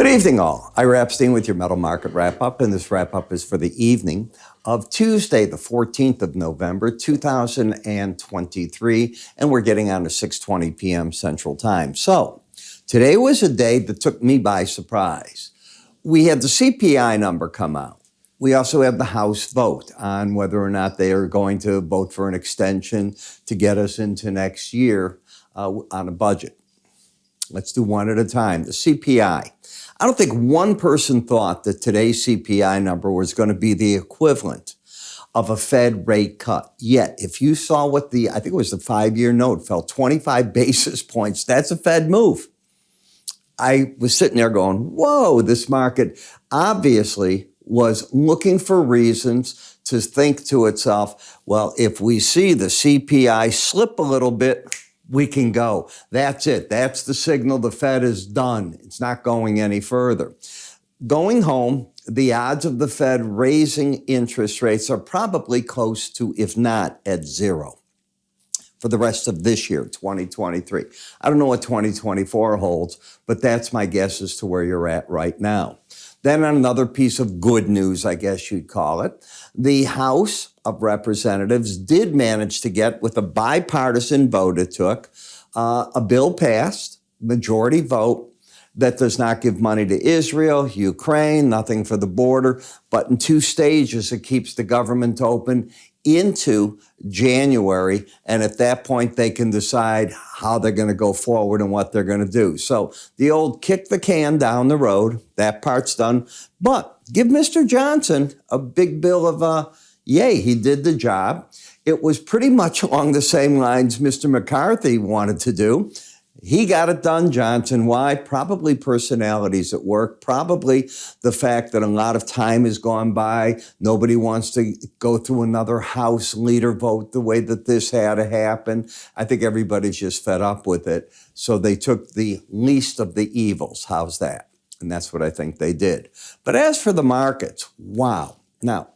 Good evening, all. Ira Epstein with your metal market wrap-up, and this wrap-up is for the evening of Tuesday, the 14th of November, 2023, and we're getting on to 6:20 p.m. Central Time. So today was a day that took me by surprise. We had the CPI number come out. We also had the House vote on whether or not they are going to vote for an extension to get us into next year on a budget. Let's do one at a time. The CPI. I don't think one person thought that today's CPI number was going to be the equivalent of a Fed rate cut. Yet, if you saw what I think it was the 5-year note, fell 25 basis points, that's a Fed move. I was sitting there going, whoa, this market obviously was looking for reasons to think to itself, well, if we see the CPI slip a little bit, we can go. That's it. That's the signal the Fed is done. It's not going any further. Going home, the odds of the Fed raising interest rates are probably close to, if not at zero, for the rest of this year, 2023. I don't know what 2024 holds, but that's my guess as to where you're at right now. Then another piece of good news, I guess you'd call it. The House of Representatives did manage to get, with a bipartisan vote it took, a bill passed, majority vote, that does not give money to Israel, Ukraine, nothing for the border, but in 2 stages it keeps the government open into January, and at that point they can decide how they're going to go forward and what they're going to do. So the old kick the can down the road, that part's done, but give Mr. Johnson a big bill of yay, he did the job. It was pretty much along the same lines Mr. McCarthy wanted to do. He got it done, Johnson. Why? Probably personalities at work. Probably the fact that a lot of time has gone by. Nobody wants to go through another House leader vote the way that this had to happen. I think everybody's just fed up with it. So they took the least of the evils. How's that? And that's what I think they did. But as for the markets, wow. Now,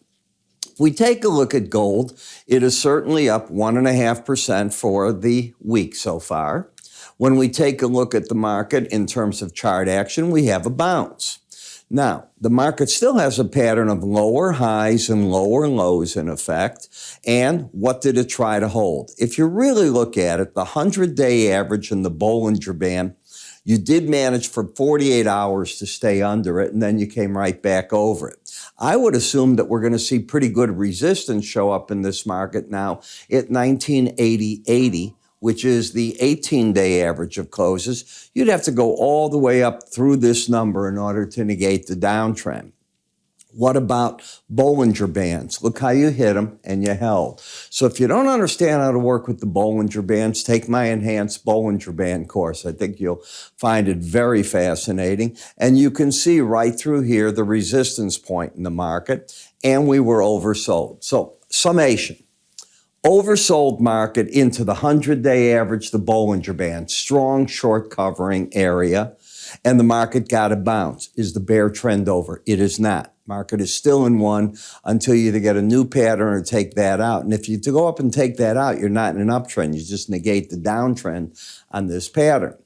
if we take a look at gold, it is certainly up 1.5% for the week so far. When we take a look at the market in terms of chart action, we have a bounce. Now, the market still has a pattern of lower highs and lower lows in effect. And what did it try to hold? If you really look at it, the 100-day average in the Bollinger Band, you did manage for 48 hours to stay under it, and then you came right back over it. I would assume that we're going to see pretty good resistance show up in this market now at 1980.80, which is the 18-day average of closes. You'd have to go all the way up through this number in order to negate the downtrend. What about Bollinger Bands? Look how you hit them and you held. So if you don't understand how to work with the Bollinger Bands, take my enhanced Bollinger Band course. I think you'll find it very fascinating. And you can see right through here the resistance point in the market, and we were oversold. So summation. Oversold market into the 100-day average, the Bollinger Band, strong short covering area, and the market got a bounce. Is the bear trend over? It is not. Market is still in one until you either get a new pattern or take that out. And if you go up and take that out, you're not in an uptrend. You just negate the downtrend on this pattern.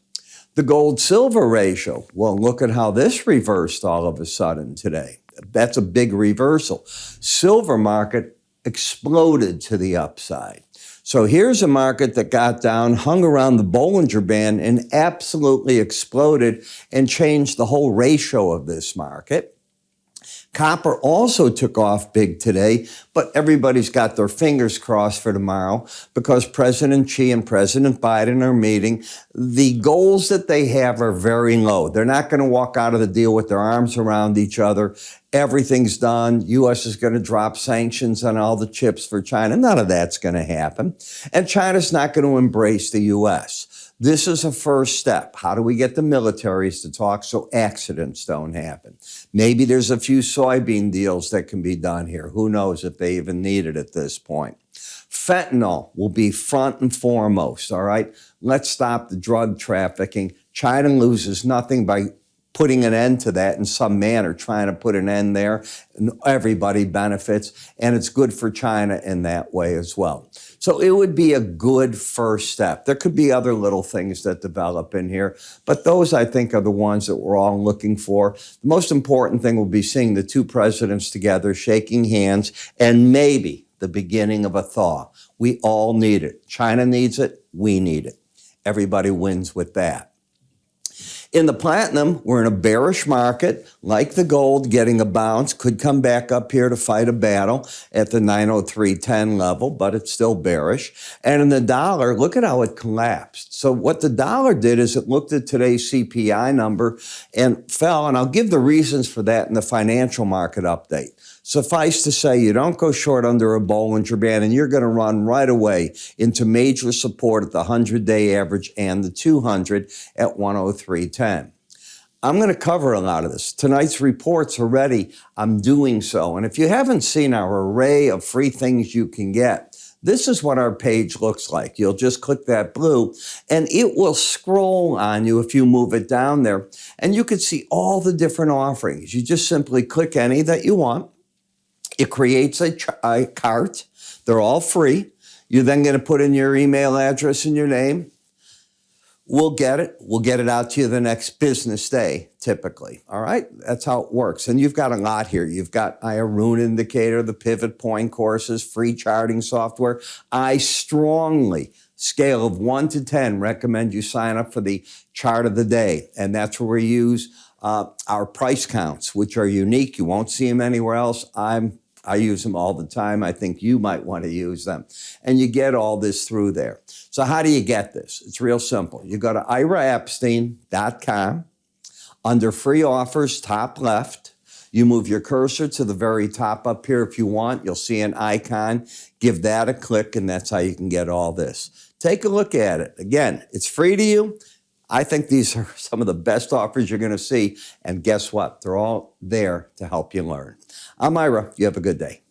The gold-silver ratio, well, look at how this reversed all of a sudden today. That's a big reversal. Silver market exploded to the upside. So here's a market that got down, hung around the Bollinger Band, and absolutely exploded and changed the whole ratio of this market. Copper also took off big today, but everybody's got their fingers crossed for tomorrow because President Xi and President Biden are meeting. The goals that they have are very low. They're not going to walk out of the deal with their arms around each other. Everything's done. U.S. is going to drop sanctions on all the chips for China. None of that's going to happen. And China's not going to embrace the U.S. This is a first step. How do we get the militaries to talk so accidents don't happen? Maybe there's a few soybean deals that can be done here. Who knows if they even need it at this point. Fentanyl will be front and foremost, all right? Let's stop the drug trafficking. China loses nothing by putting an end to that in some manner, trying to put an end there, and everybody benefits, and it's good for China in that way as well. So it would be a good first step. There could be other little things that develop in here, but those, I think, are the ones that we're all looking for. The most important thing will be seeing the two presidents together, shaking hands, and maybe the beginning of a thaw. We all need it. China needs it. We need it. Everybody wins with that. In the platinum, we're in a bearish market, like the gold, getting a bounce, could come back up here to fight a battle at the 903.10 level, but it's still bearish. And in the dollar, look at how it collapsed. So what the dollar did is it looked at today's CPI number and fell, and I'll give the reasons for that in the financial market update. Suffice to say, you don't go short under a Bollinger Band, and you're going to run right away into major support at the 100-day average and the 200 at 103.10. I'm going to cover a lot of this. Tonight's reports already, I'm doing so. And if you haven't seen our array of free things you can get, this is what our page looks like. You'll just click that blue, and it will scroll on you if you move it down there. And you can see all the different offerings. You just simply click any that you want. It creates a cart. They're all free. You're then going to put in your email address and your name. We'll get it. We'll get it out to you the next business day, typically. All right? That's how it works. And you've got a lot here. You've got Ira Indicator, the Pivot Point courses, free charting software. I strongly, scale of 1 to 10, recommend you sign up for the chart of the day. And that's where we use our price counts, which are unique. You won't see them anywhere else. I use them all the time. I think you might want to use them. And you get all this through there. So how do you get this? It's real simple. You go to iraepstein.com. Under free offers, top left, you move your cursor to the very top up here if you want. You'll see an icon. Give that a click, and that's how you can get all this. Take a look at it. Again, it's free to you. I think these are some of the best offers you're going to see. And guess what? They're all there to help you learn. I'm Ira. You have a good day.